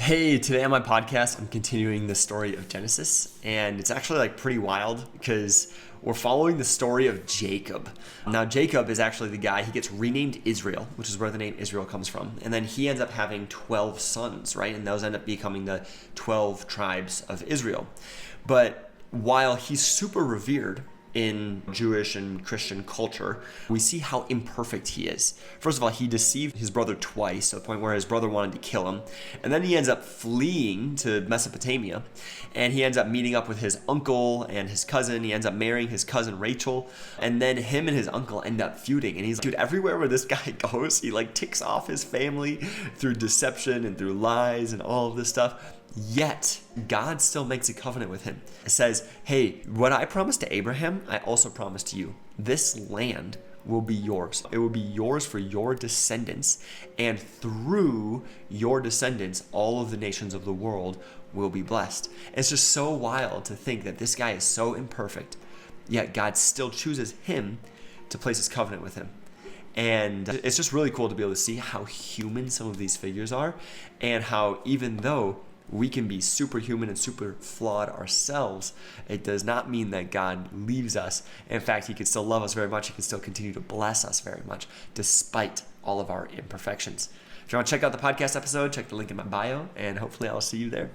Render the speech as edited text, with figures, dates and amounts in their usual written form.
Hey, today on my podcast, I'm continuing the story of Genesis, and it's actually pretty wild because we're following the story of Jacob. Now, Jacob is actually the guy, he gets renamed Israel, which is where the name Israel comes from, and then he ends up having 12 sons, right? And those end up becoming the 12 tribes of Israel. But while he's super revered in Jewish and Christian culture, we see how imperfect he is. First of all, he deceived his brother twice to the point where his brother wanted to kill him. And then he ends up fleeing to Mesopotamia, and he ends up meeting up with his uncle and his cousin. He ends up marrying his cousin Rachel, and then him and his uncle end up feuding. And he's like, dude, everywhere where this guy goes, he ticks off his family through deception and through lies and all of this stuff. Yet, God still makes a covenant with him. It says, hey, what I promised to Abraham, I also promised to you. This land will be yours. It will be yours for your descendants, and through your descendants, all of the nations of the world will be blessed. And it's just so wild to think that this guy is so imperfect, yet God still chooses him to place his covenant with him. And it's just really cool to be able to see how human some of these figures are, and how even though we can be superhuman and super flawed ourselves, it does not mean that God leaves us. In fact, he can still love us very much. He can still continue to bless us very much, despite all of our imperfections. If you want to check out the podcast episode, check the link in my bio, and hopefully I'll see you there.